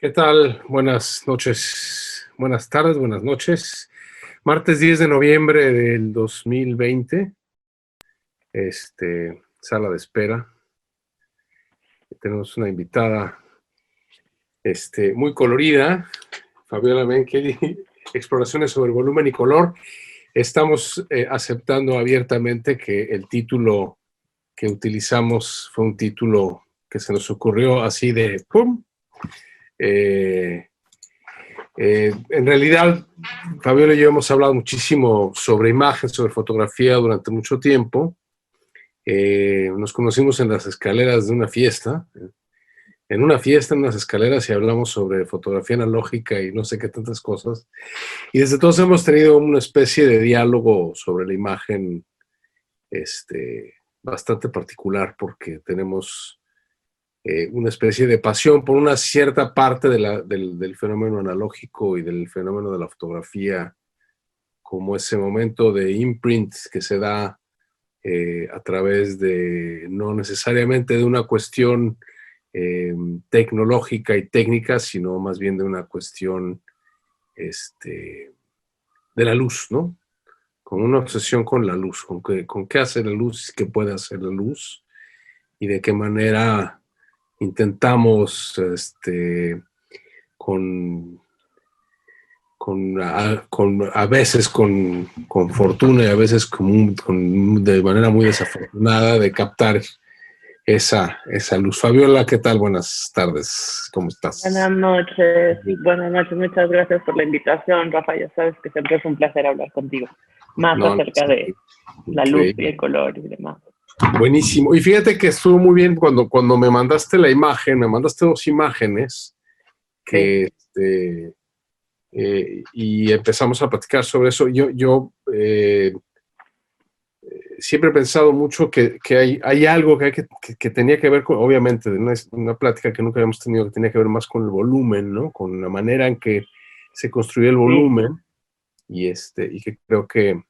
¿Qué tal? Buenas noches, buenas tardes, buenas noches. Martes 10 de noviembre del 2020, sala de espera. Tenemos una invitada muy colorida, Fabiola Menkel, exploraciones sobre volumen y color. Estamos aceptando abiertamente que el título que utilizamos fue un título que se nos ocurrió así de ¡pum! En realidad, Fabiola y yo hemos hablado muchísimo sobre imagen, sobre fotografía durante mucho tiempo. Nos conocimos en las escaleras de una fiesta, en unas escaleras, y hablamos sobre fotografía analógica y no sé qué tantas cosas. Y desde entonces hemos tenido una especie de diálogo sobre la imagen bastante particular, porque tenemos una especie de pasión por una cierta parte del fenómeno analógico y del fenómeno de la fotografía, como ese momento de imprint que se da a través de, no necesariamente de una cuestión tecnológica y técnica, sino más bien de una cuestión de la luz, ¿no? Con una obsesión con la luz, con qué hace la luz, qué puede hacer la luz, y de qué manera intentamos a veces con fortuna y a veces de manera muy desafortunada de captar esa luz. Fabiola, ¿qué tal? Buenas tardes, ¿cómo estás? Buenas noches, muchas gracias por la invitación, Rafa. Ya sabes que siempre es un placer hablar contigo, acerca de la luz y el color y demás. Buenísimo. Y fíjate que estuvo muy bien cuando me mandaste la imagen, me mandaste dos imágenes que sí. Y empezamos a platicar sobre eso. Yo siempre he pensado mucho que hay algo que tenía que ver con, obviamente, de una plática que nunca habíamos tenido, que tenía que ver más con el volumen, ¿no? Con la manera en que se construye el volumen. Sí. Y que creo que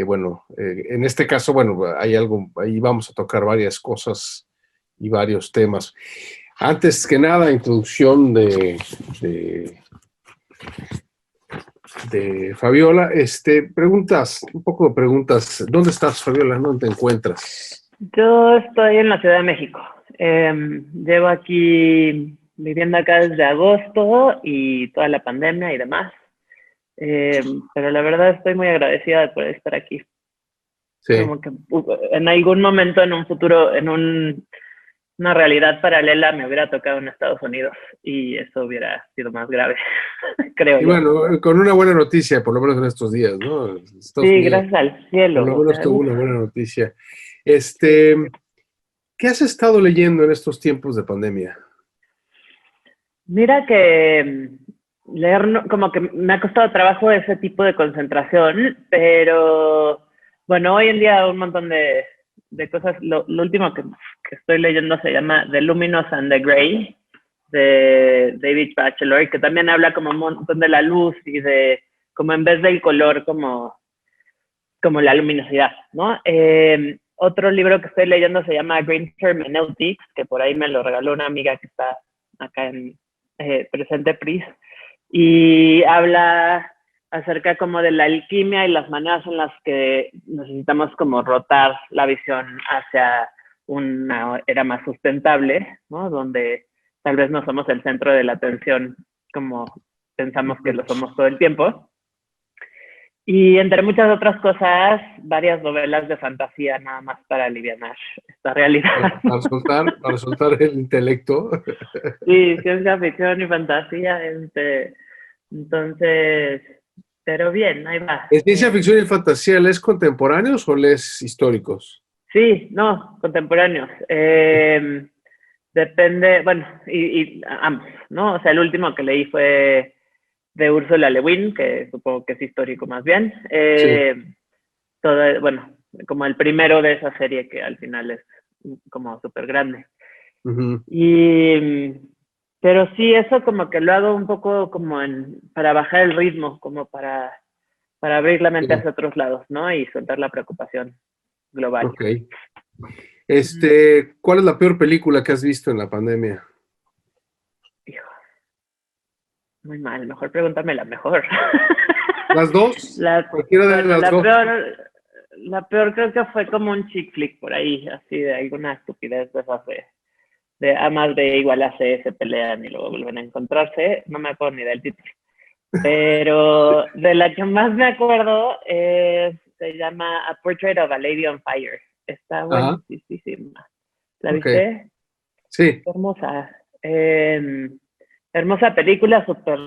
bueno, en este caso, bueno, hay algo, ahí vamos a tocar varias cosas y varios temas. Antes que nada, introducción de Fabiola. Un poco de preguntas. ¿Dónde estás, Fabiola? ¿Dónde te encuentras? Yo estoy en la Ciudad de México. Llevo aquí viviendo acá desde agosto y toda la pandemia y demás. Pero la verdad estoy muy agradecida de poder estar aquí. Sí. Como que en algún momento, en un futuro, una realidad paralela, me hubiera tocado en Estados Unidos y eso hubiera sido más grave, creo yo. Bueno, con una buena noticia, por lo menos en estos días, ¿no? Estados Unidos, gracias al cielo. Por lo menos tuvo una buena noticia. ¿Qué has estado leyendo en estos tiempos de pandemia? Mira que leer, como que me ha costado trabajo ese tipo de concentración, pero bueno, hoy en día un montón de cosas. Lo último que estoy leyendo se llama The Luminous and the Gray, de David Batchelor, que también habla como un montón de la luz y de como en vez del color, como la luminosidad, ¿no? Otro libro que estoy leyendo se llama Green Hermeneutics, que por ahí me lo regaló una amiga que está acá en Presente Pris, y habla acerca como de la alquimia y las maneras en las que necesitamos como rotar la visión hacia una era más sustentable, ¿no? Donde tal vez no somos el centro de la atención como pensamos que lo somos todo el tiempo. Y entre muchas otras cosas, varias novelas de fantasía nada más para aliviar esta realidad. Para soltar el intelecto. Sí, ciencia ficción y fantasía. Entonces, pero bien, ahí va. ¿En ciencia ficción y fantasía lees contemporáneos o lees históricos? Sí, no, contemporáneos. Depende, bueno, y ambos, ¿no? O sea, el último que leí fue de Ursula Le Guin, que supongo que es histórico más bien. Sí. Bueno, como el primero de esa serie que al final es como súper grande. Uh-huh. Pero sí, eso como que lo hago un poco como para bajar el ritmo, como para abrir la mente hacia otros lados, ¿no? Y soltar la preocupación global. Ok. ¿Cuál es la peor película que has visto en la pandemia? Muy mal, mejor pregúntame la mejor. ¿Las dos? Cualquiera de las dos. La peor creo que fue como un chick flick por ahí, así de alguna estupidez de esas de A más B igual a C, se pelean y luego vuelven a encontrarse. No me acuerdo ni del título. Pero de la que más me acuerdo se llama A Portrait of a Lady on Fire. Está buenísima. ¿La viste? Sí. Hermosa. Hermosa película, súper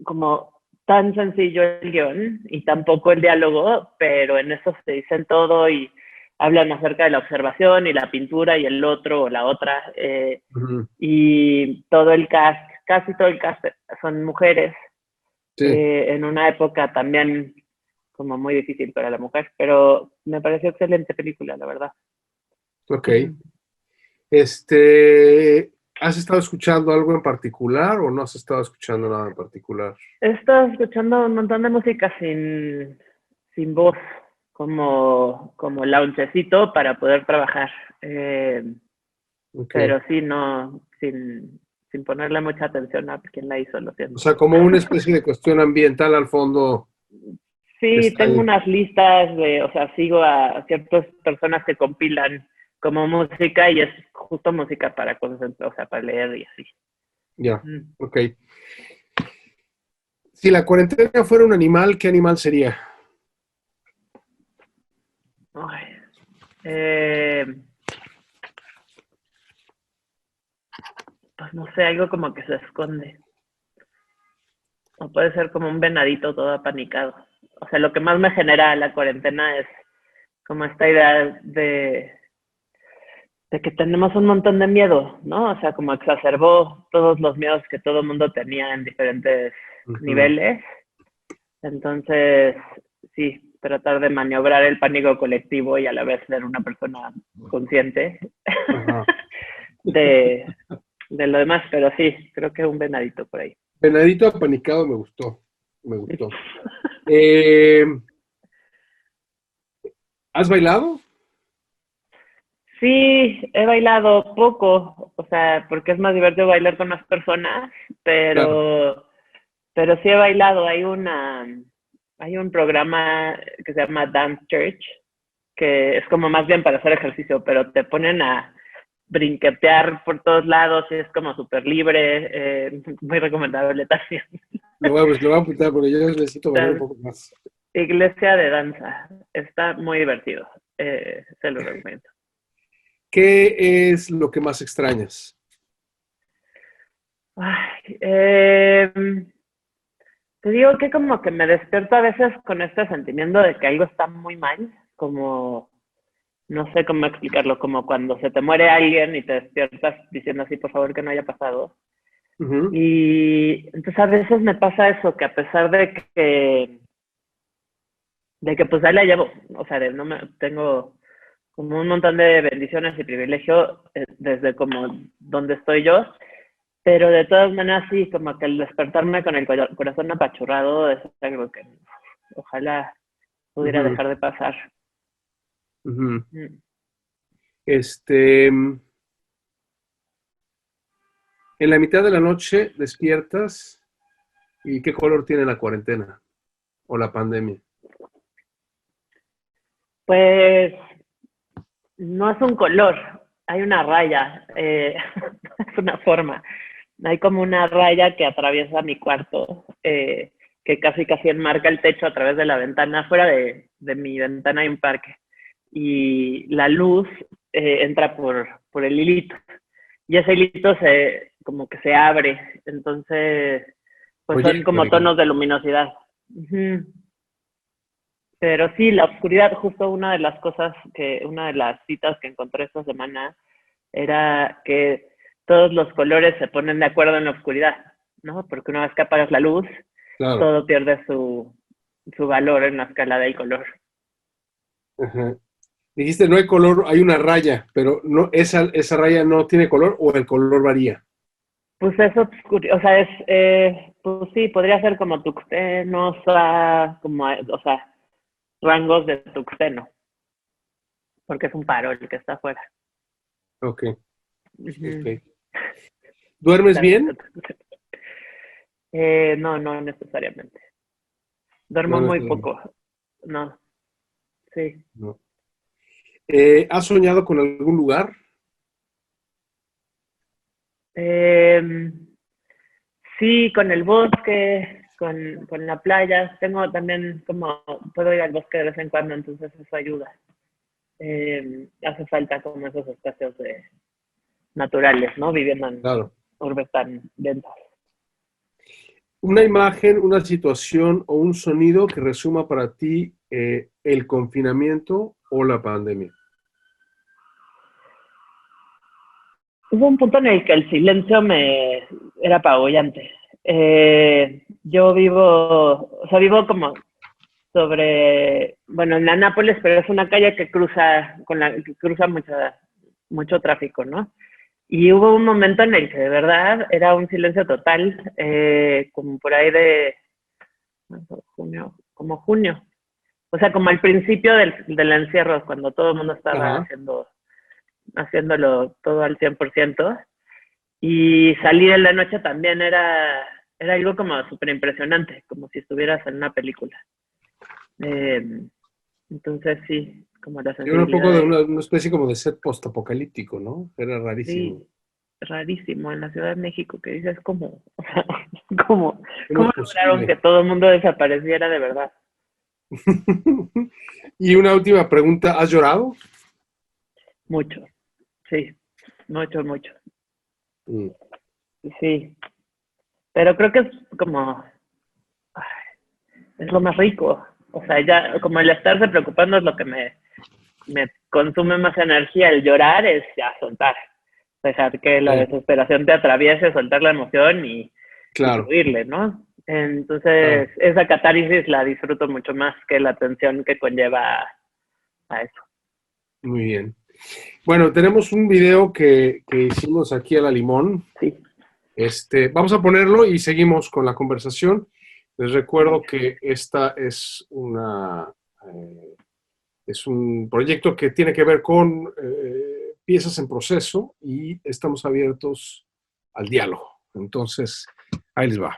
como tan sencillo el guión y tampoco el diálogo, pero en eso se dicen todo y hablan acerca de la observación y la pintura y el otro o la otra. Y todo el cast, casi todo el cast son mujeres. Sí. En una época también como muy difícil para la mujer, pero me pareció excelente película, la verdad. Ok. ¿Has estado escuchando algo en particular o no has estado escuchando nada en particular? He estado escuchando un montón de música sin voz, como loungecito para poder trabajar. Pero sí, no, sin ponerle mucha atención a quién la hizo, lo siento. O sea, como una especie de cuestión ambiental al fondo. Sí, tengo unas listas de, o sea, sigo a ciertas personas que compilan como música y es justo música para concentrar, o sea, para leer y así. Ya, ok. Si la cuarentena fuera un animal, ¿qué animal sería? Ay, pues no sé, algo como que se esconde. O puede ser como un venadito todo apanicado. O sea, lo que más me genera la cuarentena es como esta idea de que tenemos un montón de miedo, ¿no? O sea, como exacerbó todos los miedos que todo el mundo tenía en diferentes niveles. Entonces, sí, tratar de maniobrar el pánico colectivo y a la vez ser una persona consciente de lo demás, pero sí, creo que un venadito por ahí. Venadito apanicado me gustó. ¿Has bailado? Sí, he bailado poco, o sea, porque es más divertido bailar con más personas, pero sí he bailado. Hay un programa que se llama Dance Church, que es como más bien para hacer ejercicio, pero te ponen a brinquetear por todos lados y es como súper libre, muy recomendable también. Lo voy a apuntar porque yo necesito bailar un poco más. Iglesia de danza, está muy divertido, se lo recomiendo. ¿Qué es lo que más extrañas? Ay, te digo que como que me despierto a veces con este sentimiento de que algo está muy mal, como, no sé cómo explicarlo, como cuando se te muere alguien y te despiertas diciendo así, por favor, que no haya pasado. Y entonces a veces me pasa eso, que a pesar de que pues ahí la llevo, o sea, tengo como un montón de bendiciones y privilegios desde como donde estoy yo, pero de todas maneras sí, como que el despertarme con el corazón apachurrado es algo que ojalá pudiera dejar de pasar. En la mitad de la noche despiertas y ¿qué color tiene la cuarentena o la pandemia? Pues no es un color, hay una raya, es una forma. Hay como una raya que atraviesa mi cuarto, que casi enmarca el techo a través de la ventana. Fuera de mi ventana hay un parque y la luz entra por el hilito y ese hilito como que se abre, entonces pues son como tonos de luminosidad. Pero sí, la oscuridad, justo una de las citas que encontré esta semana era que todos los colores se ponen de acuerdo en la oscuridad, ¿no? Porque una vez que apagas la luz, todo pierde su valor en la escala del color. Dijiste, no hay color, hay una raya, pero no, esa raya no tiene color o el color varía. Pues eso, o sea, pues sí, podría ser como tuxteno, como, o sea, rangos de tuxteno, porque es un farol que está afuera. Ok. ¿Duermes bien? No, no necesariamente. No, Duermo no, muy poco. No, sí. no. ¿Has soñado con algún lugar? Eh, sí, con el bosque, con la playa. Tengo también como, puedo ir al bosque de vez en cuando, entonces eso ayuda. Hace falta como esos espacios naturales, ¿no? Viviendo en Claro. urbes tan densas. Una imagen, una situación o un sonido que resuma para ti el confinamiento o la pandemia. Hubo un punto en el que el silencio me era apabullante. Yo vivo, o sea, vivo como bueno, en la Nápoles, pero es una calle que cruza, que cruza mucho tráfico, ¿no? Y hubo un momento en el que de verdad era un silencio total, como por ahí de junio, como junio. O sea, como al principio del encierro, cuando todo el mundo estaba Ajá. haciéndolo todo al 100%. Y salir en la noche también era algo como súper impresionante, como si estuvieras en una película. Eh, entonces sí, como la Era un sensibilidad poco de de, una especie como de set postapocalíptico, ¿no? Era rarísimo. sí, rarísimo en la Ciudad de México, que dices como, o sea, como, ¿Cómo ¿cómo es lograron que posible? todo el mundo desapareciera de verdad? Y una última pregunta, ¿has llorado? Mucho, sí, mucho, mucho, Mm, sí, pero creo que es como, es lo más rico, o sea, ya como el estarse preocupando es lo que me consume más energía. El llorar es ya soltar, dejar que la sí, desesperación te atraviese, soltar la emoción y claro, fluirle, ¿no? Entonces, claro. esa catarsis la disfruto mucho más que la tensión que conlleva a eso. Muy bien. Bueno, tenemos un video que hicimos aquí a la Limón. Sí, Vamos a ponerlo y seguimos con la conversación. Les recuerdo venga. que esta es un proyecto que tiene que ver con piezas en proceso y estamos abiertos al diálogo. Entonces, ahí les va.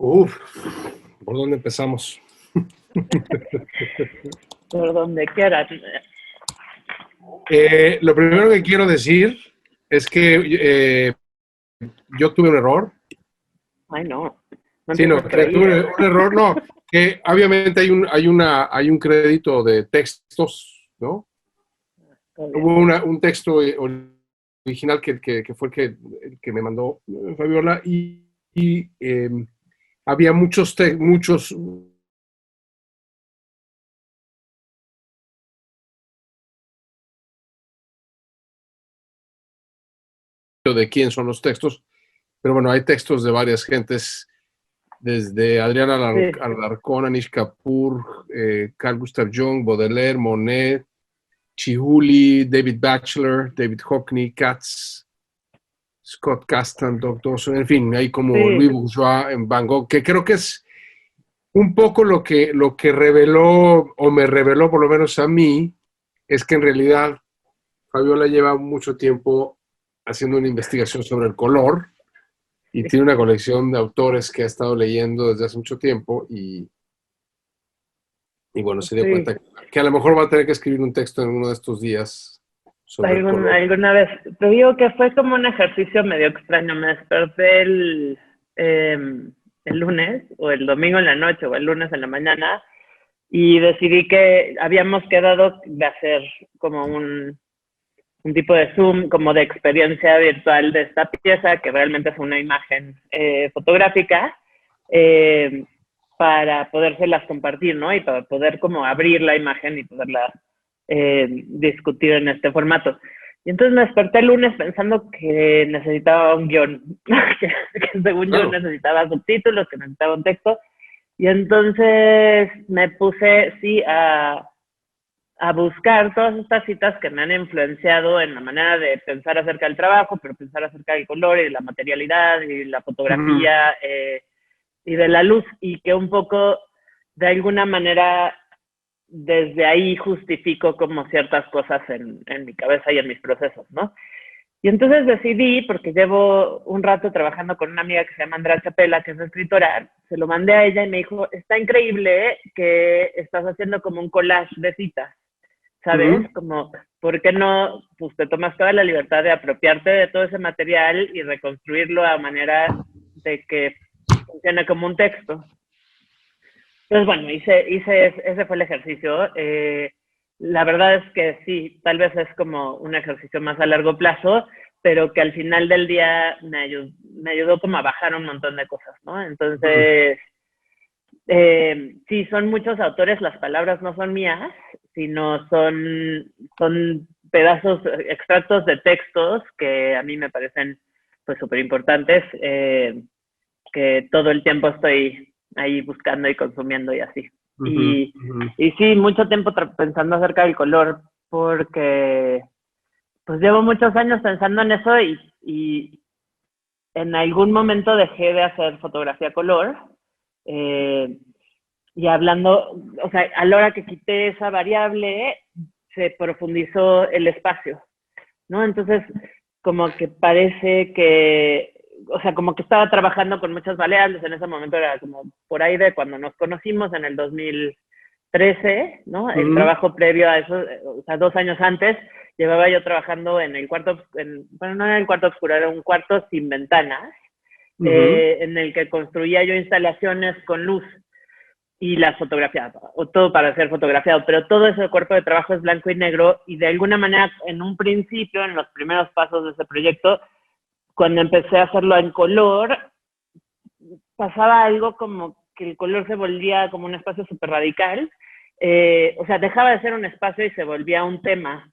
Uf, ¿por dónde empezamos? Por donde quieras. Lo primero que quiero decir es que yo tuve un error. Ay, no. No Sí, no, empieces por que ahí. tuve un error, no, que obviamente hay un crédito de textos, ¿no? Todo bien. Hubo un texto original que fue el que me mandó Fabiola y había muchos de quién son los textos, pero bueno, hay textos de varias gentes, desde Adriana Sí, Alarcón, Anish Kapoor, Carl Gustav Jung, Baudelaire, Monet, Chihuly, David Batchelor, David Hockney, Katz, Scott Castan, Doc Dawson, en fin, hay como sí, Louis Bourgeois en Van Gogh, que creo que es un poco lo que reveló, o me reveló por lo menos a mí, es que en realidad Fabiola lleva mucho tiempo haciendo una investigación sobre el color y sí. tiene una colección de autores que ha estado leyendo desde hace mucho tiempo y bueno, se dio Sí. cuenta que a lo mejor va a tener que escribir un texto en uno de estos días sobre el color. Alguna vez, te digo que fue como un ejercicio medio extraño. Me desperté el lunes, o el domingo en la noche, o el lunes en la mañana, y decidí que habíamos quedado de hacer como un tipo de Zoom, como de experiencia virtual de esta pieza, que realmente es una imagen fotográfica, eh, para podérselas compartir, ¿no? Y para poder como abrir la imagen y poderla discutir en este formato. Y entonces me desperté el lunes pensando que necesitaba un guión, que según yo Claro. necesitaba subtítulos, que necesitaba un texto. Y entonces me puse, sí, a buscar todas estas citas que me han influenciado en la manera de pensar acerca del trabajo, pero pensar acerca del color y de la materialidad y la Ujú. fotografía y de la luz, y que un poco de alguna manera desde ahí justifico como ciertas cosas en mi cabeza y en mis procesos, ¿no? Y entonces decidí, porque llevo un rato trabajando con una amiga que se llama Andrea Chapela, que es escritora, se lo mandé a ella y me dijo, está increíble que estás haciendo como un collage de citas, ¿sabes? Ujú. Como, ¿por qué no? Pues te tomas toda la libertad de apropiarte de todo ese material y reconstruirlo a manera de que funcione como un texto. Entonces, bueno, ese fue el ejercicio. La verdad es que sí, tal vez es como un ejercicio más a largo plazo, pero que al final del día me ayudó como a bajar un montón de cosas, ¿no? Ujú. Entonces, sí, son muchos autores, las palabras no son mías, sino son pedazos, extractos de textos que a mí me parecen pues súper importantes, que todo el tiempo estoy ahí buscando y consumiendo y así. Ujú. Y, Ujú. y sí, mucho tiempo pensando acerca del color, porque pues llevo muchos años pensando en eso y en algún momento dejé de hacer fotografía color. Eh, y hablando, o sea, a la hora que quité esa variable, se profundizó el espacio, ¿no? Entonces, como que parece que, o sea, como que estaba trabajando con muchas variables, en ese momento era como por ahí de cuando nos conocimos en el 2013, ¿no? El Ujú. trabajo previo a eso, o sea, 2 años antes, llevaba yo trabajando en el cuarto, bueno, no en el cuarto oscuro, era un cuarto sin ventanas, Ujú. en el que construía yo instalaciones con luz y las fotografias, o todo para ser fotografiado, pero todo ese cuerpo de trabajo es blanco y negro y de alguna manera en un principio, en los primeros pasos de ese proyecto, cuando empecé a hacerlo en color, pasaba algo como que el color se volvía como un espacio súper radical, o sea, dejaba de ser un espacio y se volvía un tema,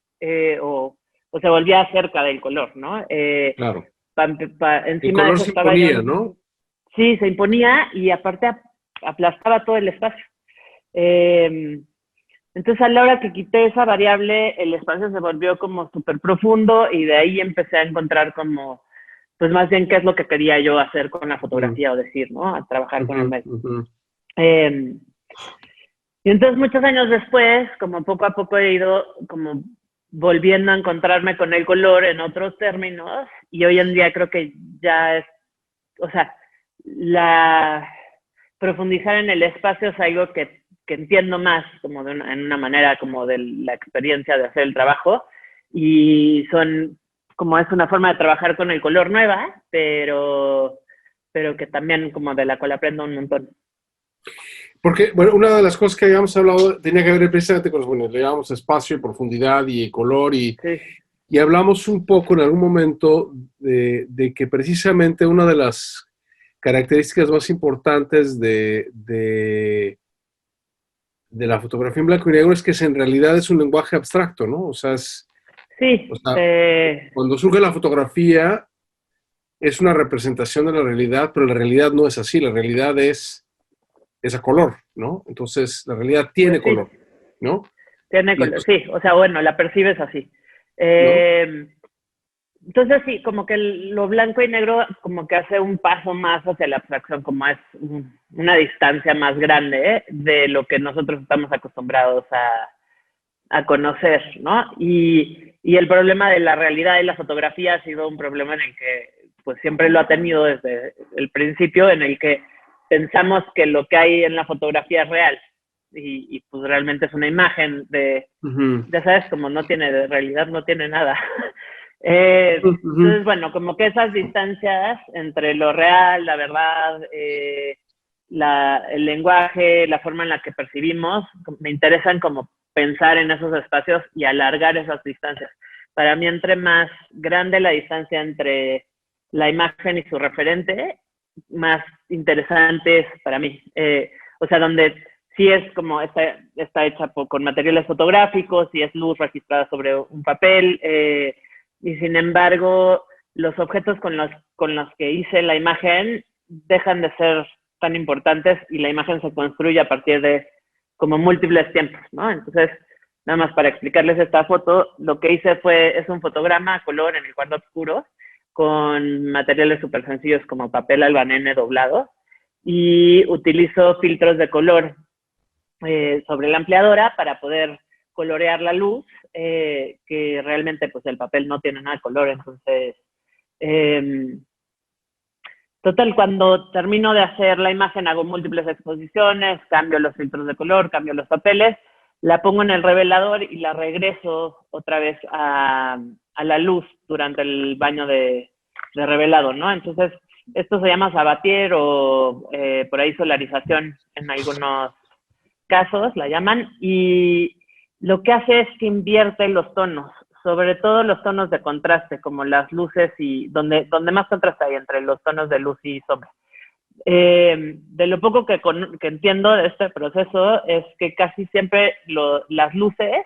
o se volvía acerca del color, ¿no? Claro. El Encima de color eso se estaba yo, imponía, ¿no? sí, se imponía y aparte aplastaba todo el espacio. Eh, entonces, a la hora que quité esa variable, el espacio se volvió como súper profundo y de ahí empecé a encontrar como, pues más bien qué es lo que quería yo hacer con la Ujú. fotografía o decir, ¿no? A trabajar con Ujú. el medio. Ujú. Eh, y entonces, muchos años después, como poco a poco he ido como volviendo a encontrarme con el color en otros términos y hoy en día creo que ya es, o sea, la profundizar en el espacio es algo que entiendo más como en una manera como de la experiencia de hacer el trabajo y son como es una forma de trabajar con el color nueva, pero que también como de la cual aprendo un montón. Porque, bueno, una de las cosas que habíamos hablado tenía que ver precisamente con, bueno, le llamamos espacio, profundidad y color, Sí, y hablamos un poco en algún momento de que precisamente una de las características más importantes de la fotografía en blanco y negro es que en realidad es un lenguaje abstracto, ¿no? O sea, o sí, sea, cuando surge la fotografía es una representación de la realidad, pero la realidad no es así, la realidad es a color, ¿no? Entonces, la realidad pues tiene sí, color, ¿no? tiene Y color, entonces, sí, o sea, bueno, la percibes así. ¿no? Eh, entonces sí, como que lo blanco y negro como que hace un paso más hacia la abstracción, como es una distancia más grande de lo que nosotros estamos acostumbrados a conocer, ¿no? Y el problema de la realidad y la fotografía ha sido un problema en el que pues siempre lo ha tenido desde el principio, en el que pensamos que lo que hay en la fotografía es real y pues realmente es una imagen de, Ujú, ya sabes, como no tiene de realidad, no tiene nada. ujú, Entonces, bueno, como que esas distancias entre lo real, la verdad, el lenguaje, la forma en la que percibimos, me interesan como pensar en esos espacios y alargar esas distancias. Para mí, entre más grande la distancia entre la imagen y su referente, más interesante es para mí. O sea, donde sí es como está hecha con materiales fotográficos, sí es luz registrada sobre un papel, y sin embargo, los objetos con los que hice la imagen dejan de ser tan importantes y la imagen se construye a partir de como múltiples tiempos, ¿no? Entonces, nada más para explicarles esta foto, lo que hice es un fotograma a color en el cuarto oscuro con materiales súper sencillos como papel albanene doblado y utilizo filtros de color sobre la ampliadora para poder colorear la luz, que realmente pues el papel no tiene nada de color, entonces eh, total, cuando termino de hacer la imagen hago múltiples exposiciones, cambio los filtros de color, cambio los papeles, la pongo en el revelador y la regreso otra vez a la luz durante el baño de revelado, ¿no? Entonces, esto se llama sabatier o por ahí solarización en algunos casos, la llaman, y lo que hace es que invierte los tonos, sobre todo los tonos de contraste, como las luces y donde más contraste hay entre los tonos de luz y sombra. De lo poco que entiendo de este proceso es que casi siempre las luces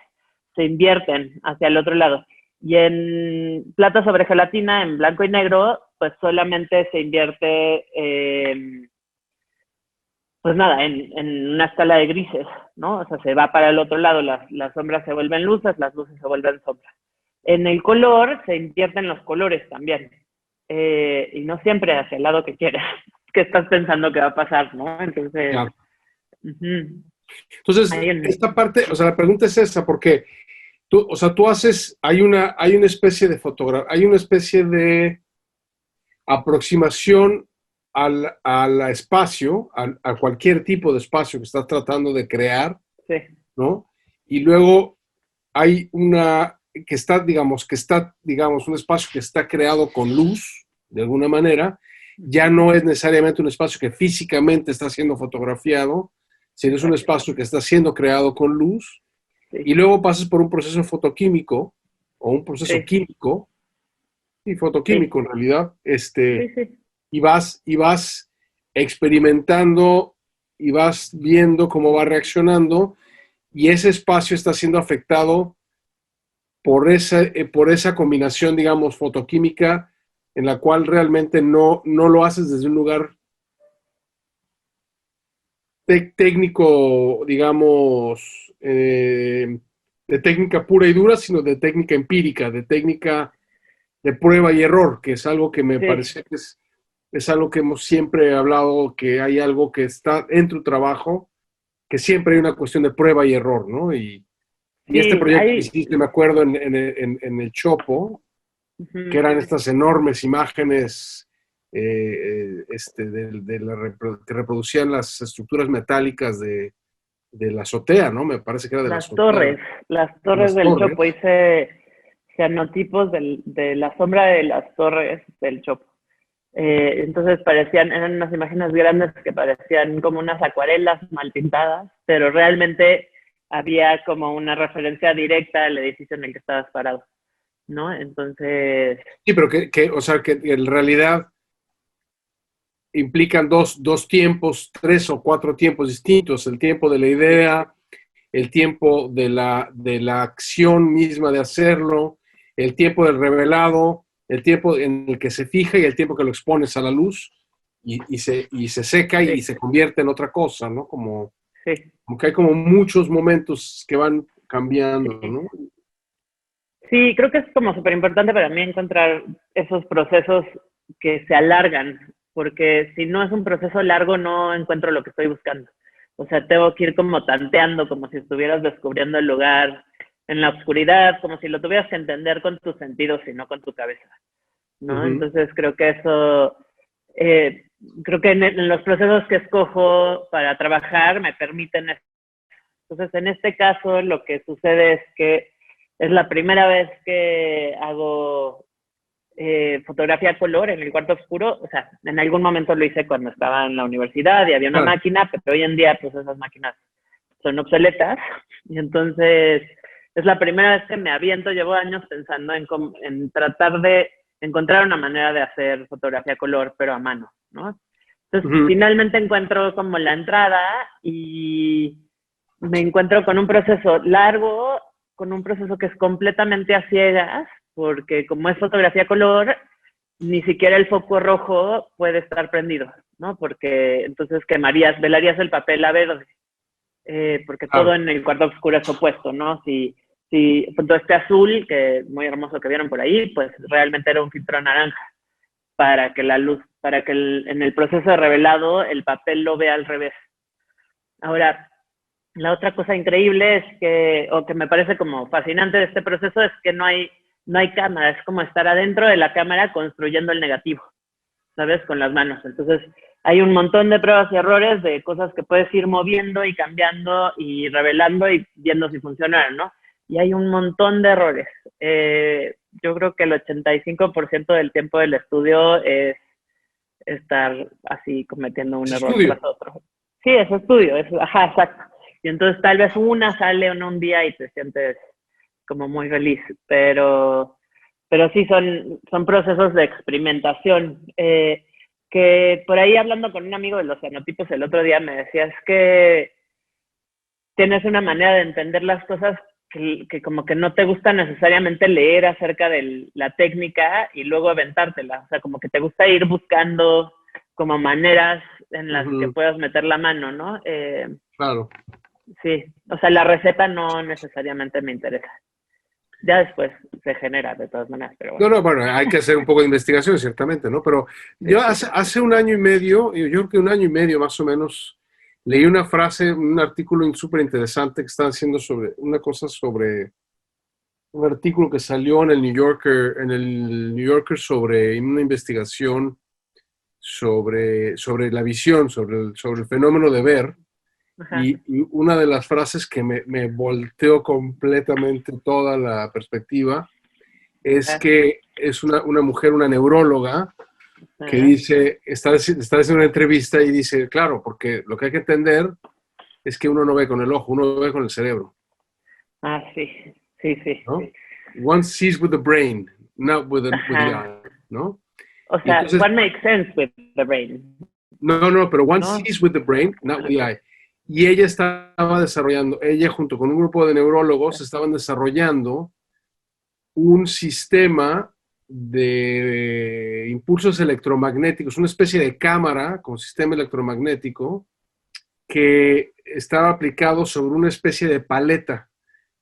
se invierten hacia el otro lado. Y en plata sobre gelatina, en blanco y negro, pues solamente se invierte pues nada, en una escala de grises, ¿no? O sea, se va para el otro lado, las sombras se vuelven luces, las luces se vuelven sombras. En el color se invierten los colores también, y no siempre hacia el lado que quieras, que estás pensando que va a pasar, ¿no? Entonces, claro. uh-huh. Entonces, Hay un, esta parte, o sea, la pregunta es esa, porque tú, o sea, tú haces, hay una especie de fotografía, hay una especie de aproximación al espacio, a cualquier tipo de espacio que estás tratando de crear, sí, ¿no? Y luego hay una que está, digamos, un espacio que está creado con luz, de alguna manera, ya uh-huh. no es necesariamente un espacio que físicamente está siendo fotografiado, sino es un Exacto, espacio que está siendo creado con luz, sí, y luego pasas por un proceso fotoquímico o un proceso sí, químico, y sí, fotoquímico en realidad, sí, sí, y vas experimentando y vas viendo cómo va reaccionando, y ese espacio está siendo afectado por esa combinación, digamos, fotoquímica, en la cual realmente no lo haces desde un lugar técnico, digamos, de técnica pura y dura, sino de técnica empírica, de técnica de prueba y error, que es algo que me sí, parece que es algo que hemos siempre hablado, que hay algo que está en tu trabajo, que siempre hay una cuestión de prueba y error, ¿no? Y este sí, proyecto que hay, hiciste, me acuerdo, en el Chopo, que uh-huh. eran estas enormes imágenes que reproducían las estructuras metálicas de la azotea, ¿no? Me parece que era de la azotea. Las torres del Chopo. Hice cianotipos de la sombra de las torres del Chopo. Entonces eran unas imágenes grandes que parecían como unas acuarelas mal pintadas, pero realmente había como una referencia directa al edificio en el que estabas parado, ¿no? Entonces... Sí, pero o sea, que en realidad implican dos tiempos, 3 o 4 tiempos distintos: el tiempo de la idea, el tiempo de la acción misma de hacerlo, el tiempo del revelado, el tiempo en el que se fija y el tiempo que lo expones a la luz y se seca y se convierte en otra cosa, ¿no? Como que hay como muchos momentos que van cambiando, ¿no? Sí, creo que es como súper importante para mí encontrar esos procesos que se alargan, porque si no es un proceso largo no encuentro lo que estoy buscando. O sea, tengo que ir como tanteando, como si estuvieras descubriendo el lugar en la oscuridad, como si lo tuvieras que entender con tus sentidos y no con tu cabeza, ¿no? Entonces creo que eso, creo que en los procesos que escojo para trabajar me permiten eso. Entonces, en este caso, lo que sucede es que es la primera vez que hago fotografía a color en el cuarto oscuro. O sea, en algún momento lo hice cuando estaba en la universidad y había una máquina, pero hoy en día pues esas máquinas son obsoletas. Y entonces es la primera vez que me aviento. Llevo años pensando en tratar de encontrar una manera de hacer fotografía a color, pero a mano, ¿no? Entonces finalmente encuentro como la entrada y me encuentro con un proceso largo, con un proceso que es completamente a ciegas, porque como es fotografía a color, ni siquiera el foco rojo puede estar prendido, ¿no? Porque entonces velarías el papel a verde, porque todo en el cuarto oscuro es opuesto, ¿no? Si todo este azul, que muy hermoso que vieron por ahí, pues realmente era un filtro naranja, para que la luz, en el proceso de revelado el papel lo vea al revés. Ahora, la otra cosa increíble es que me parece como fascinante de este proceso, es que no hay cámara, es como estar adentro de la cámara construyendo el negativo, ¿sabes? Con las manos. Entonces, hay un montón de pruebas y errores de cosas que puedes ir moviendo y cambiando y revelando y viendo si funcionan, ¿no? Y hay un montón de errores. Yo creo que el 85% del tiempo del estudio es estar así cometiendo un error tras otro. Sí, es estudio, ajá, exacto. Y entonces tal vez una sale en un día y te sientes como muy feliz, pero sí son procesos de experimentación. Que por ahí hablando con un amigo de los fenotipos el otro día me decía, es que tienes una manera de entender las cosas que como que no te gusta necesariamente leer acerca de la técnica y luego aventártela. O sea, como que te gusta ir buscando como maneras en las que puedas meter la mano, ¿no? Claro. Sí, o sea, la receta no necesariamente me interesa. Ya después se genera, de todas maneras, pero bueno. No, bueno, hay que hacer un poco de investigación, ciertamente, ¿no? Pero yo hace un año y medio, yo creo que un año y medio más o menos, leí una frase, un artículo súper interesante que están haciendo sobre un artículo que salió en el New Yorker sobre una investigación sobre la visión, sobre el fenómeno de ver. Y una de las frases que me volteó completamente toda la perspectiva es que es una mujer, una neuróloga, que dice, está haciendo una entrevista y dice, claro, porque lo que hay que entender es que uno no ve con el ojo, uno ve con el cerebro. Ah, sí. ¿No? One sees with the brain, not with the eye, ¿no? O sea, entonces, one makes sense with the brain. No, pero one sees with the brain, not with the eye. Y ella junto con un grupo de neurólogos, estaban desarrollando un sistema de impulsos electromagnéticos, una especie de cámara con sistema electromagnético que estaba aplicado sobre una especie de paleta.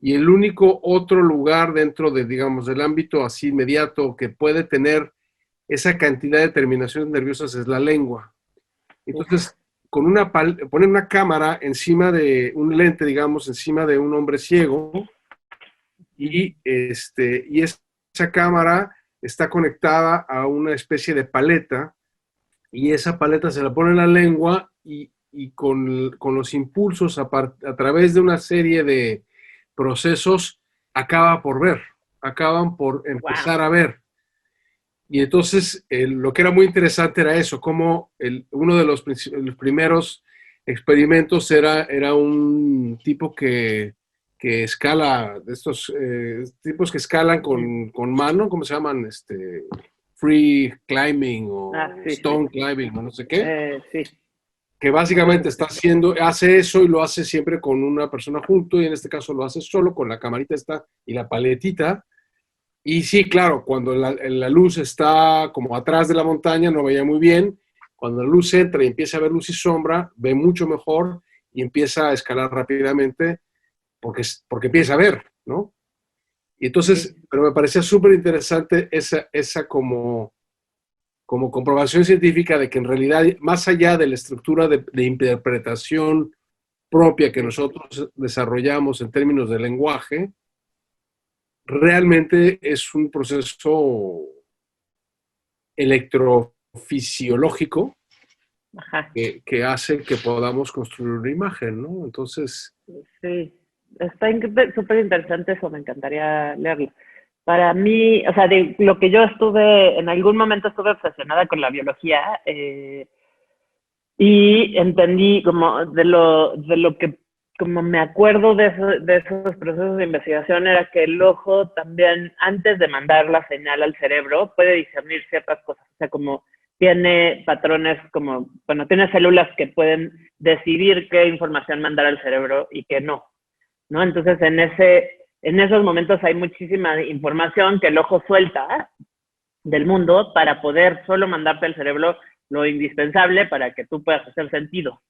Y el único otro lugar dentro de, digamos, del ámbito así inmediato que puede tener esa cantidad de terminaciones nerviosas es la lengua. Entonces, poner una cámara encima de un lente, digamos, encima de un hombre ciego, y esa cámara está conectada a una especie de paleta y esa paleta se la pone en la lengua y con los impulsos a través de una serie de procesos acaba por ver, acaban por Wow. empezar a ver. Y entonces lo que era muy interesante era eso, como uno de los primeros experimentos era un tipo que escala, de estos tipos que escalan con mano, ¿cómo se llaman? Free climbing Ah, o sí, sí. stone climbing o no sé qué, Sí. que básicamente hace eso y lo hace siempre con una persona junto y en este caso lo hace solo con la camarita esta y la paletita. Y sí, claro, cuando la luz está como atrás de la montaña no veía muy bien. Cuando la luz entra y empieza a ver luz y sombra, ve mucho mejor y empieza a escalar rápidamente porque empieza a ver, ¿no? Y entonces, Sí. pero me parecía súper interesante esa como comprobación científica de que en realidad, más allá de la estructura de interpretación propia que Sí. nosotros desarrollamos en términos de lenguaje, realmente es un proceso electrofisiológico Ajá. que hace que podamos construir una imagen, ¿no? Entonces, Sí. Está súper interesante eso, me encantaría leerlo. Para mí, o sea, de lo que yo en algún momento estuve obsesionada con la biología, y entendí como de lo que como me acuerdo de esos procesos de investigación era que el ojo también, antes de mandar la señal al cerebro, puede discernir ciertas cosas. O sea, como tiene patrones como, bueno, tiene células que pueden decidir qué información mandar al cerebro y qué no, ¿no? Entonces, en esos momentos hay muchísima información que el ojo suelta del mundo para poder solo mandarte al cerebro lo indispensable para que tú puedas hacer sentido,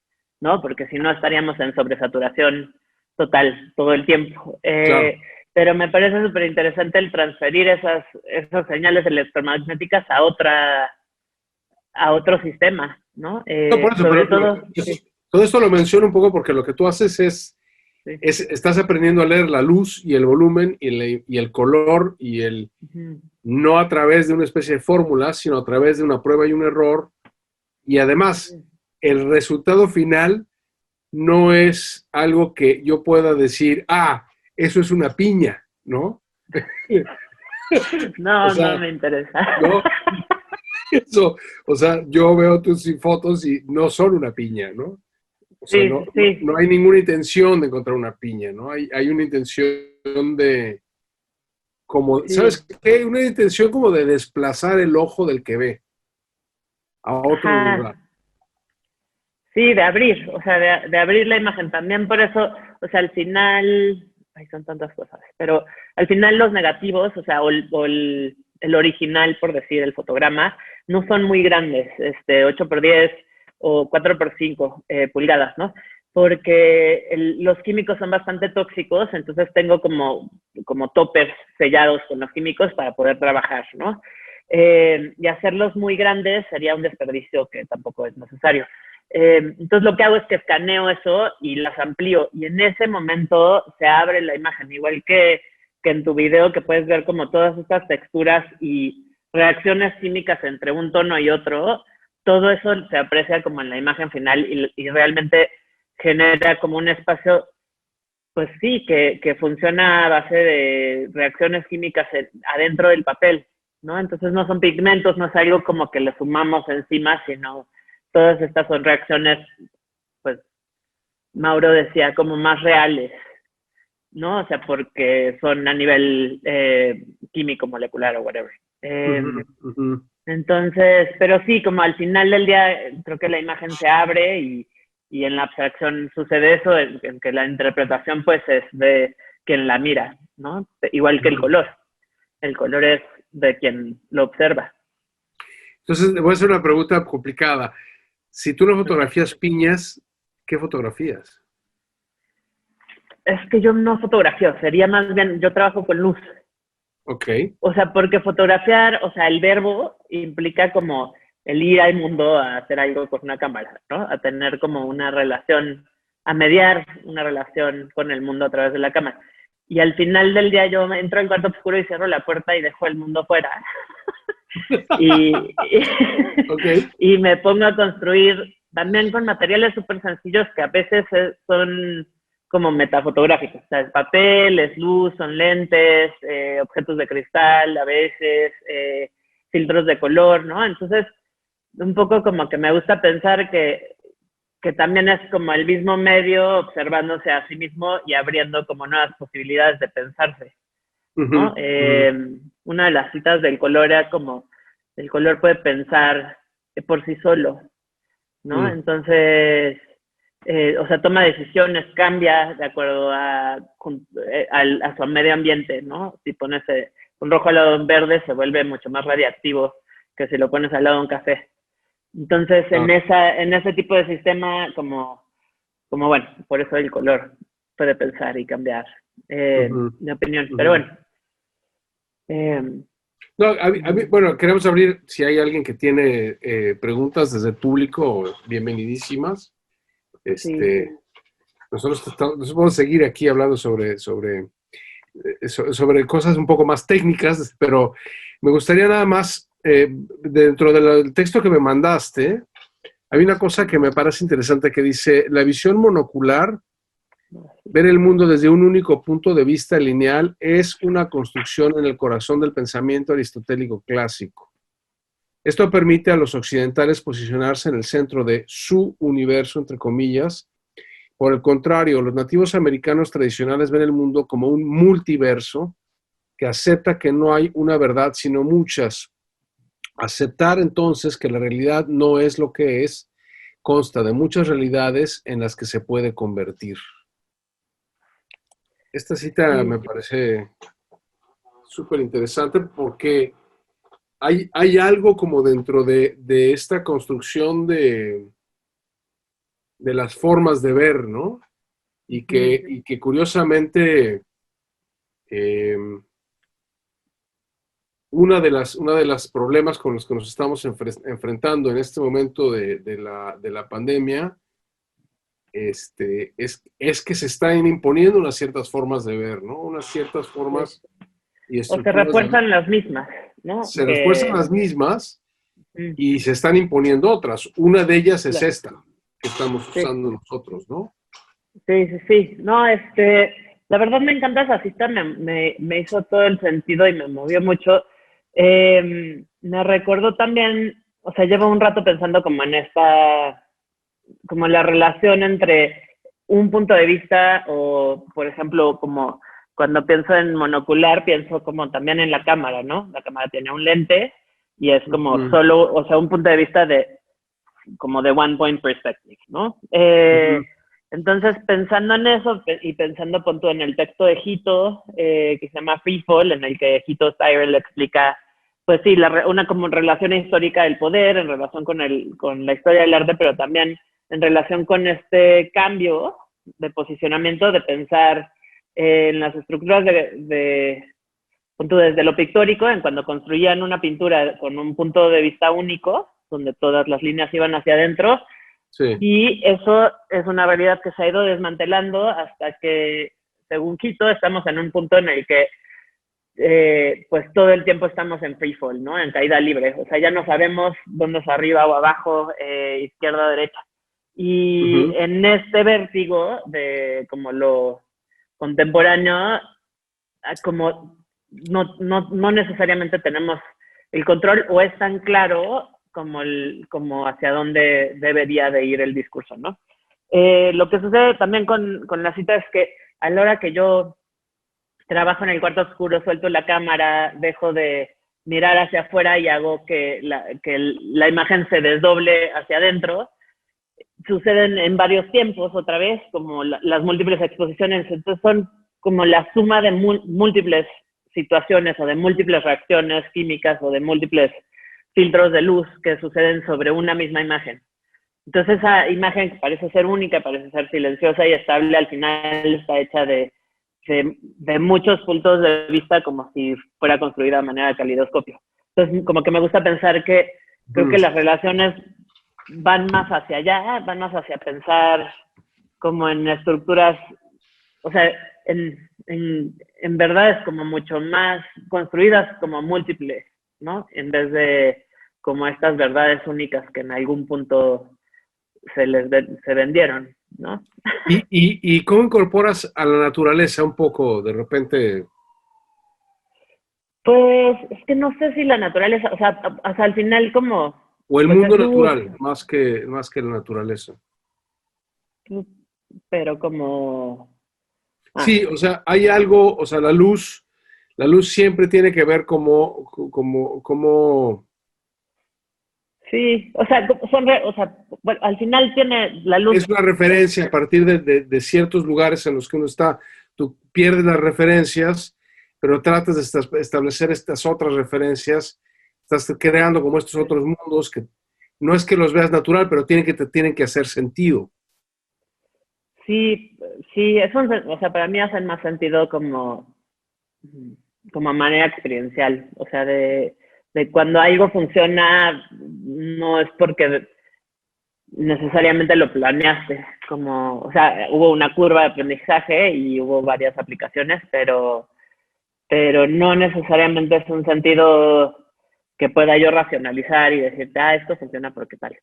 ¿no? Porque si no estaríamos en sobresaturación total todo el tiempo. claro. Pero me parece súper interesante el transferir esas señales electromagnéticas a otro sistema, ¿no? No, por eso, Sobre pero todo, sí, todo esto lo menciono un poco porque lo que tú haces sí. estás aprendiendo a leer la luz y el volumen y el color Uh-huh. no a través de una especie de fórmula, sino a través de una prueba y un error. Y además, el resultado final no es algo que yo pueda decir, eso es una piña, ¿no? O No, no sea, me interesa. no, eso, o sea, yo veo tus fotos y no son una piña, ¿no? O sea, Sí, sí, no hay ninguna intención de encontrar una piña, ¿no? Hay una intención de, como, sí. ¿sabes qué? Una intención como de desplazar el ojo del que ve a otro lugar. Ajá. Sí, de abrir, o sea, de abrir la imagen. También por eso, o sea, al final, ay, son tantas cosas, pero al final los negativos, o sea, el original, por decir, el fotograma, no son muy grandes, 8x10 o 4x5 pulgadas, ¿no? Porque los químicos son bastante tóxicos, entonces tengo como toppers sellados con los químicos para poder trabajar, ¿no? Y hacerlos muy grandes sería un desperdicio que tampoco es necesario. Entonces lo que hago es que escaneo eso y las amplío y en ese momento se abre la imagen, igual que en tu video que puedes ver como todas estas texturas y reacciones químicas entre un tono y otro, todo eso se aprecia como en la imagen final y realmente genera como un espacio, pues sí, que funciona a base de reacciones químicas adentro del papel, ¿no? Entonces no son pigmentos, no es algo como que le sumamos encima, sino todas estas son reacciones, pues Mauro decía, como más reales, ¿no? O sea, porque son a nivel químico, molecular o whatever. Uh -huh, uh -huh. Entonces, pero sí, como al final del día creo que la imagen se abre y en la abstracción sucede eso, en que la interpretación pues es de quien la mira, ¿no? Igual que el color. El color es de quien lo observa. Entonces, te voy a hacer una pregunta complicada. Si tú no fotografías piñas, ¿qué fotografías? Es que yo no fotografío, sería más bien, yo trabajo con luz. Ok, O sea, porque fotografiar, o sea, el verbo implica como el ir al mundo a hacer algo con una cámara, ¿no? A tener como una relación, a mediar una relación con el mundo a través de la cámara. Y al final del día yo entro al cuarto oscuro y cierro la puerta y dejo el mundo fuera. Y, Ok. y me pongo a construir también con materiales súper sencillos que a veces son como metafotográficos. O sea, es papel, es luz, son lentes, objetos de cristal, a veces, filtros de color, ¿no? Entonces, un poco como que me gusta pensar que también es como el mismo medio observándose a sí mismo y abriendo como nuevas posibilidades de pensarse, ¿no? Una de las citas del color era como, el color puede pensar por sí solo, ¿no? Entonces, o sea, toma decisiones, cambia de acuerdo a su medio ambiente, ¿no? Si pones un rojo al lado de un verde, se vuelve mucho más radiactivo que si lo pones al lado de un café. Entonces, en ese tipo de sistema, como bueno, por eso el color puede pensar y cambiar mi opinión. Pero bueno. No, bueno, queremos abrir, si hay alguien que tiene preguntas desde el público, bienvenidísimas. Sí. Nosotros nos vamos a seguir aquí hablando sobre cosas un poco más técnicas, pero me gustaría nada más, dentro del texto que me mandaste, hay una cosa que me parece interesante que dice, la visión monocular, ver el mundo desde un único punto de vista lineal, es una construcción en el corazón del pensamiento aristotélico clásico. Esto permite a los occidentales posicionarse en el centro de su universo, entre comillas. Por el contrario, los nativos americanos tradicionales ven el mundo como un multiverso que acepta que no hay una verdad, sino muchas. Aceptar entonces que la realidad no es lo que es, consta de muchas realidades en las que se puede convertir. Esta cita me parece súper interesante porque hay algo como dentro de esta construcción de las formas de ver, ¿no? Y que curiosamente eh, una de las problemas con los que nos estamos enfrentando en este momento de la pandemia es que se están imponiendo unas ciertas formas de ver, ¿no? Unas ciertas formas y O se estructuras. refuerzan las mismas, ¿no? Se refuerzan las mismas y se están imponiendo otras. Una de ellas es esta que estamos usando nosotros, ¿no? Sí. No, la verdad me encanta esa cita, me hizo todo el sentido y me movió mucho. Me recordó también, o sea, llevo un rato pensando como en como la relación entre un punto de vista o, por ejemplo, como cuando pienso en monocular, pienso como también en la cámara, ¿no? La cámara tiene un lente y es como solo, o sea, un punto de vista como de one point perspective, ¿no? Entonces, pensando en eso y pensando punto en el texto de Hito, que se llama Free Fall, en el que Hito Steyr le explica, pues sí, una como relación histórica del poder en relación con la historia del arte, pero también en relación con este cambio de posicionamiento, de pensar en las estructuras punto desde lo pictórico, en cuando construían una pintura con un punto de vista único, donde todas las líneas iban hacia adentro, y eso es una realidad que se ha ido desmantelando hasta que, según Quito, estamos en un punto en el que pues todo el tiempo estamos en free fall, ¿no? En caída libre. O sea, ya no sabemos dónde es arriba o abajo, izquierda o derecha. Y en este vértigo de como lo contemporáneo, como no necesariamente tenemos el control o es tan claro como hacia dónde debería de ir el discurso, ¿no? Lo que sucede también con la cita es que a la hora que yo trabajo en el cuarto oscuro, suelto la cámara, dejo de mirar hacia afuera y hago que la imagen se desdoble hacia adentro, suceden en varios tiempos otra vez, como las múltiples exposiciones, entonces son como la suma de múltiples situaciones o de múltiples reacciones químicas o de múltiples filtros de luz que suceden sobre una misma imagen. Entonces esa imagen que parece ser única, parece ser silenciosa y estable, al final está hecha de muchos puntos de vista como si fuera construida de manera de calidoscopio. Entonces como que me gusta pensar que creo que las relaciones van más hacia allá, van más hacia pensar como en estructuras, o sea, en verdad es como mucho más construidas como múltiples ¿no? En vez de como estas verdades únicas que en algún punto se vendieron, ¿no? ¿Y cómo incorporas a la naturaleza un poco, de repente? Pues es que no sé si la naturaleza, o sea, al final como, O el pues es mundo luz, natural, más que la naturaleza. pero como, Sí, o sea, hay algo, o sea, la luz siempre tiene que ver como sí, o sea, o sea, bueno, al final tiene la luz, es una referencia a partir de ciertos lugares en los que uno está. Tú pierdes las referencias, pero tratas de establecer estas otras referencias. Estás creando como estos otros mundos que no es que los veas natural, pero te tienen que hacer sentido. sí, sí, eso, o sea, para mí hacen más sentido como manera experiencial, o sea, de cuando algo funciona, no es porque necesariamente lo planeaste, como, o sea, hubo una curva de aprendizaje y hubo varias aplicaciones, pero no necesariamente es un sentido que pueda yo racionalizar y decirte, esto funciona porque tal.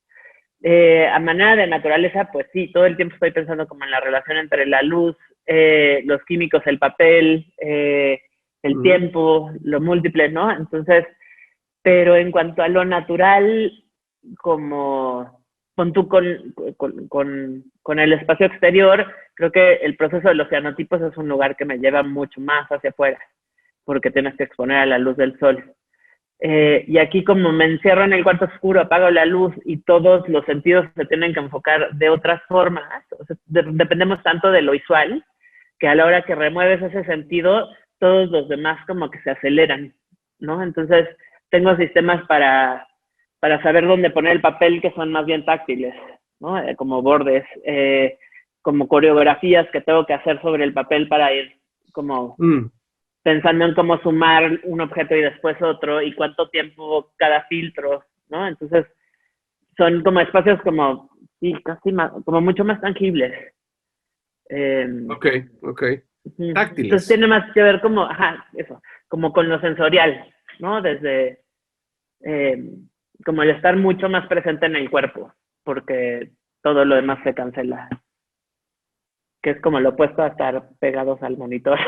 A manera de naturaleza, pues sí, todo el tiempo estoy pensando como en la relación entre la luz, los químicos, el papel, el tiempo, lo múltiple, ¿no? Entonces, pero en cuanto a lo natural, como con, tú, con el espacio exterior, creo que el proceso de los cianotipos es un lugar que me lleva mucho más hacia afuera, porque tienes que exponer a la luz del sol. Y aquí como me encierro en el cuarto oscuro, apago la luz y todos los sentidos se tienen que enfocar de otras formas, o sea, dependemos tanto de lo visual, que a la hora que remueves ese sentido, todos los demás como que se aceleran, ¿no? Entonces, tengo sistemas para saber dónde poner el papel que son más bien táctiles, ¿no? Como bordes, como coreografías que tengo que hacer sobre el papel para ir como pensando en cómo sumar un objeto y después otro y cuánto tiempo cada filtro, ¿no? Entonces, son como espacios como, sí, casi más, como mucho más tangibles. Ok. Entonces Táctiles. tiene más que ver como, eso, como con lo sensorial, ¿no? Desde como el estar mucho más presente en el cuerpo, porque todo lo demás se cancela, que es como lo opuesto a estar pegados al monitor.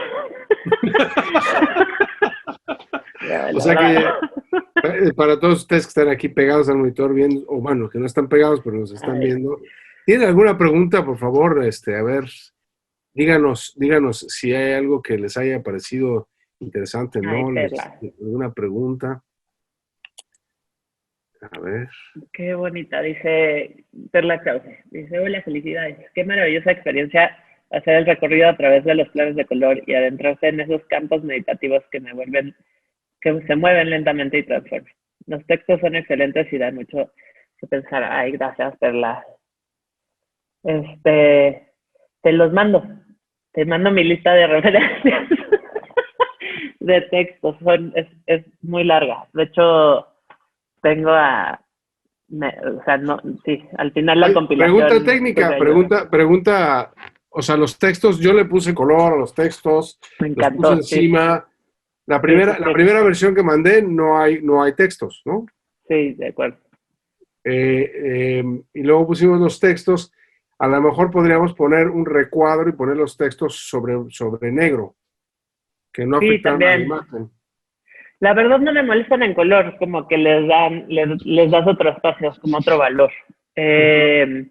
O sea que para todos ustedes que están aquí pegados al monitor viendo, o bueno, que no están pegados, pero nos están viendo, ¿tienen alguna pregunta, por favor? A ver, díganos si hay algo que les haya parecido interesante, Ay, ¿no? Perla. ¿Alguna pregunta? A ver. Qué bonita, dice Perla Krause. Dice, hola, felicidades. Qué maravillosa experiencia hacer el recorrido a través de los planos de color y adentrarse en esos campos meditativos que se mueven lentamente y transforman. Los textos son excelentes y dan mucho que pensar. Ay, gracias, Perla. Te los mando. Te mando mi lista de referencias de textos. Es muy larga. De hecho, tengo o sea, no, sí, al final la Pregunta compilación pues técnica, me ayuda. pregunta, o sea, los textos, yo le puse color a los textos, Me los puse encantó, sí, encima. sí, sí, La sí, primera versión que mandé no hay textos, ¿no? sí, de acuerdo. Y luego pusimos los textos. A lo mejor podríamos poner un recuadro y poner los textos sobre negro, que no Sí, afectaran a la también. imagen. La verdad no me molestan en color, como que les das otro espacio, como otro valor. Eh,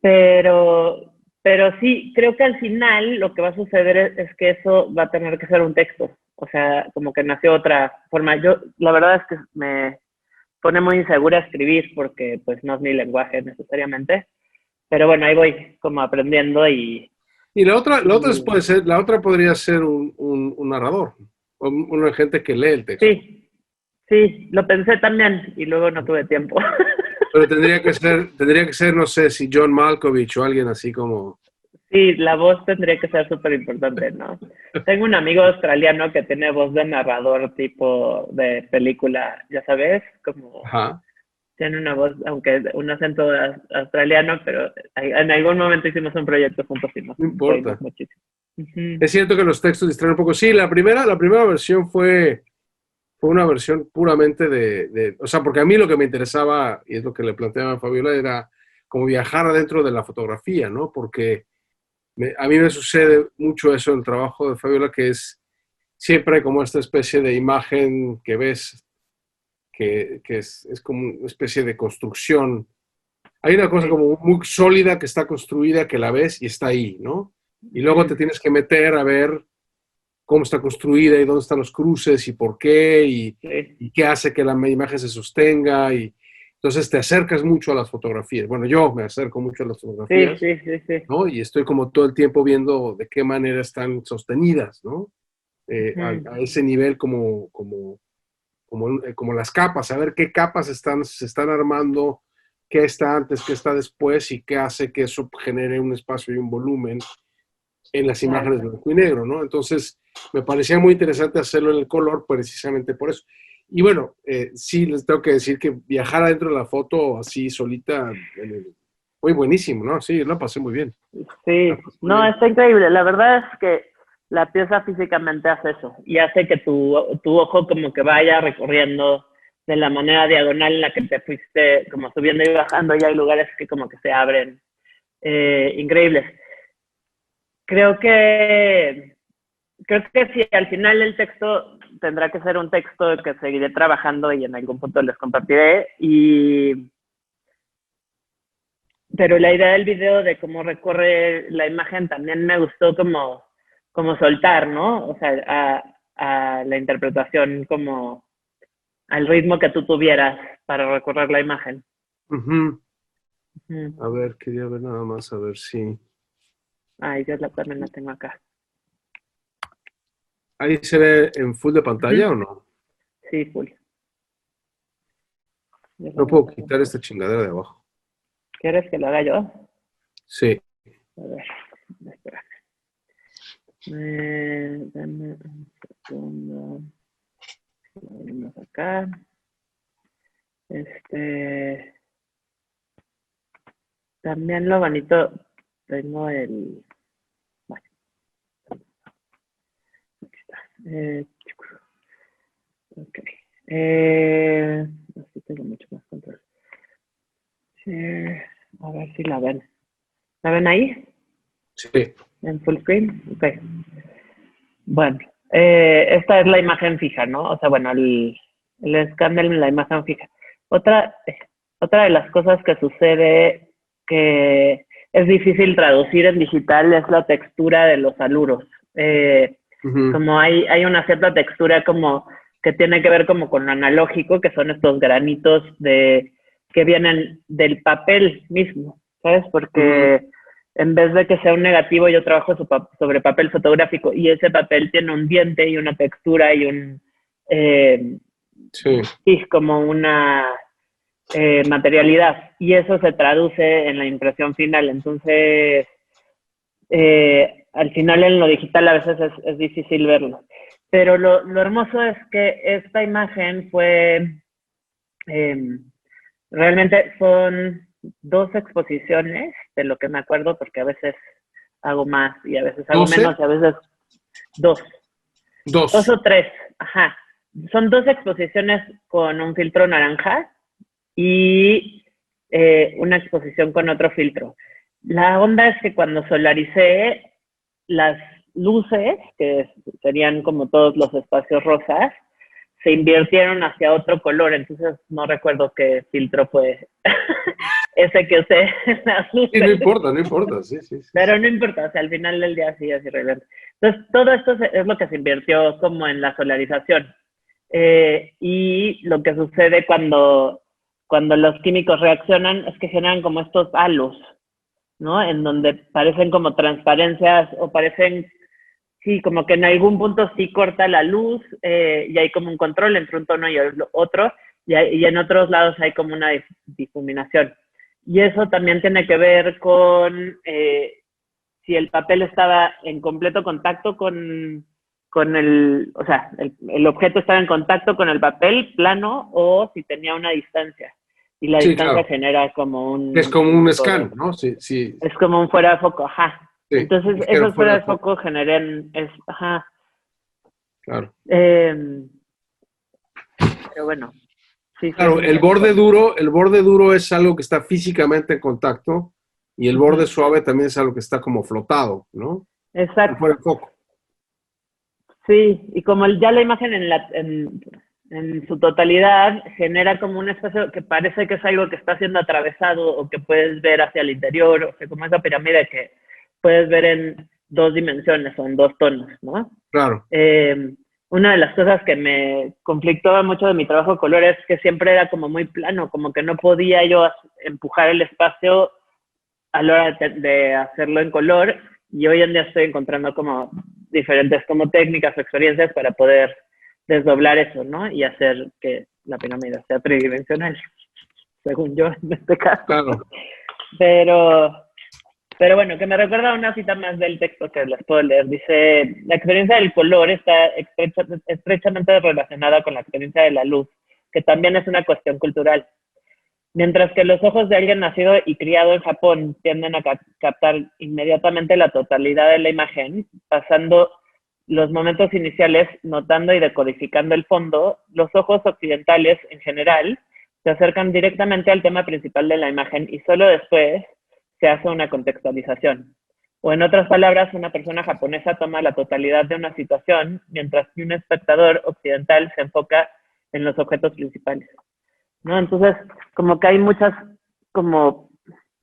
pero, pero sí, creo que al final lo que va a suceder es que eso va a tener que ser un texto. O sea, como que nació otra forma. Yo, la verdad es que me pone muy insegura escribir porque pues no es mi lenguaje necesariamente. Pero bueno, ahí voy como aprendiendo Y la otra y la otra podría ser un narrador, o una gente que lee el texto. sí, sí, lo pensé también y luego no tuve tiempo. Pero tendría que ser, no sé, si John Malkovich o alguien así como. Sí, la voz tendría que ser súper importante, ¿no? Tengo un amigo australiano que tiene voz de narrador tipo de película, ya sabes, como Ajá, tiene una voz, aunque un acento australiano, pero en algún momento hicimos un proyecto juntos y nos no reímos importa. muchísimo. Uh-huh. Es cierto que los textos distraen un poco. Sí, la primera versión fue fue una versión puramente o sea, porque a mí lo que me interesaba, y es lo que le planteaba a Fabiola, era como viajar adentro de la fotografía, ¿no? Porque a mí me sucede mucho eso en el trabajo de Fabiola, que es siempre como esta especie de imagen que ves, que es como una especie de construcción. Hay una cosa como muy sólida que está construida, que la ves y está ahí, ¿no? Y luego te tienes que meter a ver cómo está construida y dónde están los cruces y por qué y qué hace que la imagen se sostenga. Y entonces te acercas mucho a las fotografías. Bueno, yo me acerco mucho a las fotografías, ¿no? Y estoy como todo el tiempo viendo de qué manera están sostenidas, ¿no? A ese nivel como las capas, a ver qué capas se están armando, qué está antes, qué está después y qué hace que eso genere un espacio y un volumen en las imágenes de blanco y negro, ¿no? Entonces, me parecía muy interesante hacerlo en el color precisamente por eso. Y bueno, sí, les tengo que decir que viajar adentro de la foto así solita fue buenísimo, ¿no? Sí, la pasé muy bien. Sí, no, está increíble. La verdad es que la pieza físicamente hace eso y hace que tu ojo como que vaya recorriendo de la manera diagonal en la que te fuiste como subiendo y bajando, y hay lugares que como que se abren increíbles. Creo que sí, al final el texto tendrá que ser un texto que seguiré trabajando y en algún punto les compartiré. Pero la idea del video de cómo recorre la imagen también me gustó como soltar, ¿no? O sea, a la interpretación como al ritmo que tú tuvieras para recorrer la imagen. A ver, quería ver nada más, a ver si... Ay, yo también la tengo acá. ¿Ahí se ve en full de pantalla o no? Sí, full. No puedo quitar esta chingadera de abajo. ¿Quieres que lo haga yo? Sí. A ver, espera. Dame un segundo. Lo abrimos acá. También lo bonito, tengo el... Bueno, aquí está. Ok. Así tengo mucho más control. A ver si la ven. ¿La ven ahí? Sí. ¿En full screen? Ok. Bueno, esta es la imagen fija, ¿no? O sea, bueno, el escáner en la imagen fija. Otra de las cosas que sucede que es difícil traducir en digital es la textura de los aluros. Como hay una cierta textura como que tiene que ver como con lo analógico, que son estos granitos que vienen del papel mismo, ¿sabes? Porque en vez de que sea un negativo, yo trabajo sobre papel fotográfico y ese papel tiene un diente y una textura y sí, como una materialidad, y eso se traduce en la impresión final. Entonces, al final en lo digital a veces es difícil verlo. Pero lo hermoso es que esta imagen fue, realmente son 2 exposiciones, de lo que me acuerdo, porque a veces hago más y a veces hago menos, y a veces 2. 2 o 3, ajá. Son 2 exposiciones con un filtro naranja y una exposición con otro filtro. La onda es que cuando solaricé las luces, que serían como todos los espacios rosas, se invirtieron hacia otro color, entonces no recuerdo qué filtro fue ese que usé en las luces. Sí, no importa, sí. Pero no importa, o sea, al final del día sí es irrelevante. Entonces, todo esto es lo que se invirtió como en la solarización. Y lo que sucede cuando los químicos reaccionan es que generan como estos halos, ¿no? En donde parecen como transparencias o parecen, sí, como que en algún punto sí corta la luz y hay como un control entre un tono y el otro, y en otros lados hay como una difuminación. Y eso también tiene que ver con si el papel estaba en completo contacto con o sea, el objeto estaba en contacto con el papel plano o si tenía una distancia. Y la distancia genera como un... Es como un scan, ¿no? Sí. Es como un fuera de foco, ajá. Sí, entonces, esos fuera de foco generan... ajá. Claro. pero bueno. Sí, Claro, el borde duro es algo que está físicamente en contacto y el borde suave también es algo que está como flotado, ¿no? Exacto. Fuera de foco. Sí, y como ya la imagen en su totalidad genera como un espacio que parece que es algo que está siendo atravesado o que puedes ver hacia el interior, o sea, como esa pirámide que puedes ver en 2 dimensiones o en 2 tonos, ¿no? Claro. Una de las cosas que me conflictaba mucho de mi trabajo de color es que siempre era como muy plano, como que no podía yo empujar el espacio a la hora de hacerlo en color, y hoy en día estoy encontrando como diferentes como técnicas o experiencias para poder desdoblar eso, ¿no? Y hacer que la pirámide sea tridimensional, según yo en este caso. Claro. Pero bueno, que me recuerda una cita más del texto que les puedo leer. Dice, la experiencia del color está estrechamente relacionada con la experiencia de la luz, que también es una cuestión cultural. Mientras que los ojos de alguien nacido y criado en Japón tienden a captar inmediatamente la totalidad de la imagen, pasando los momentos iniciales, notando y decodificando el fondo, los ojos occidentales en general se acercan directamente al tema principal de la imagen y solo después se hace una contextualización. O en otras palabras, una persona japonesa toma la totalidad de una situación, mientras que un espectador occidental se enfoca en los objetos principales, ¿no? Entonces, como que hay muchas como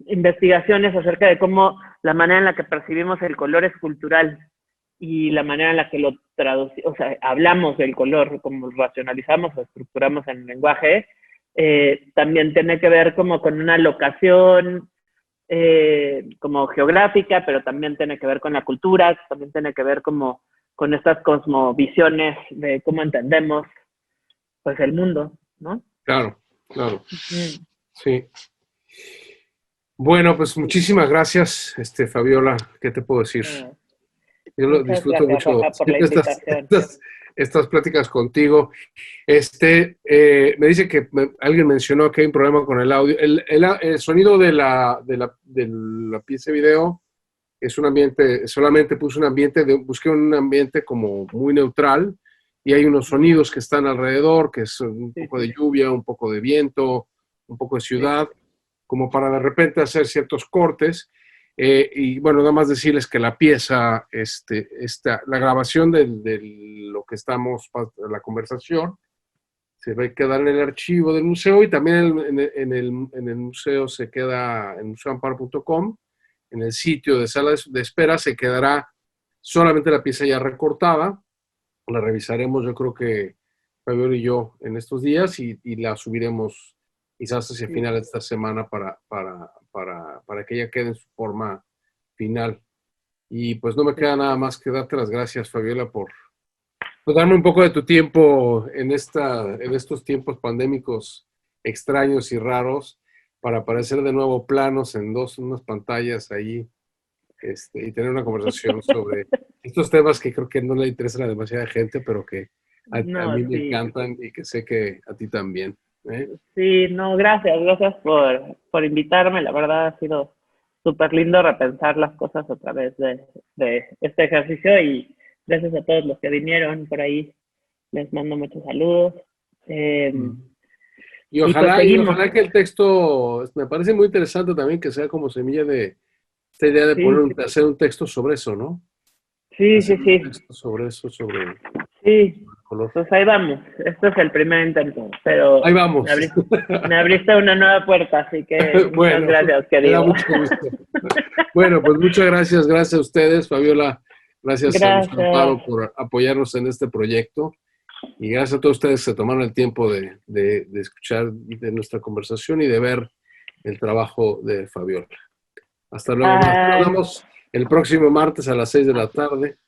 investigaciones acerca de cómo la manera en la que percibimos el color es cultural y la manera en la que lo traducimos, o sea, hablamos del color, como racionalizamos o estructuramos en el lenguaje, también tiene que ver como con una locación como geográfica, pero también tiene que ver con la cultura, también tiene que ver como con estas cosmovisiones de cómo entendemos pues el mundo, ¿no? Claro, claro. Sí. Bueno, pues muchísimas gracias, Fabiola. ¿Qué te puedo decir? Yo lo disfruto mucho por la invitación. estas pláticas contigo. Me dice que alguien mencionó que hay un problema con el audio. El sonido de la pieza de video es un ambiente, solamente puse un ambiente, busqué un ambiente como muy neutral y hay unos sonidos que están alrededor, que es un poco de lluvia, un poco de viento, un poco de ciudad, como para de repente hacer ciertos cortes. Y bueno, nada más decirles que la pieza, la grabación de lo que estamos, la conversación, se va a quedar en el archivo del museo y también en el museo se queda en museoamparo.com, en el sitio de sala de espera se quedará solamente la pieza ya recortada. La revisaremos, yo creo que Fabiola y yo en estos días y la subiremos quizás hacia final de esta semana para que ella quede en su forma final. Y pues no me queda nada más que darte las gracias, Fabiola, por darme un poco de tu tiempo en estos tiempos pandémicos extraños y raros para aparecer de nuevo planos en unas pantallas ahí y tener una conversación sobre estos temas que creo que no le interesan a demasiada gente, pero que a mí me encantan y que sé que a ti también. Sí, no, gracias por invitarme. La verdad ha sido súper lindo repensar las cosas a través de este ejercicio y gracias a todos los que vinieron por ahí. Les mando muchos saludos. Y ojalá que el texto, me parece muy interesante también que sea como semilla de esta idea de hacer un texto sobre eso, ¿no? Sí. Un texto sobre eso, sobre el color. Pues ahí vamos. Este es el primer intento, pero ahí vamos. Me abriste una nueva puerta, así que muchas gracias, querido. Me da mucho gusto. Bueno, pues muchas gracias a ustedes, Fabiola. Gracias a Museo Amparo por apoyarnos en este proyecto. Y gracias a todos ustedes que se tomaron el tiempo de escuchar de nuestra conversación y de ver el trabajo de Fabiola. Hasta luego. Nos vemos el próximo martes a las 6 de la tarde.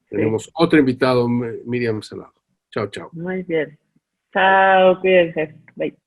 Tenemos otro invitado, Miriam Salado. Chao. Muy bien. Chao, cuídense. Bye.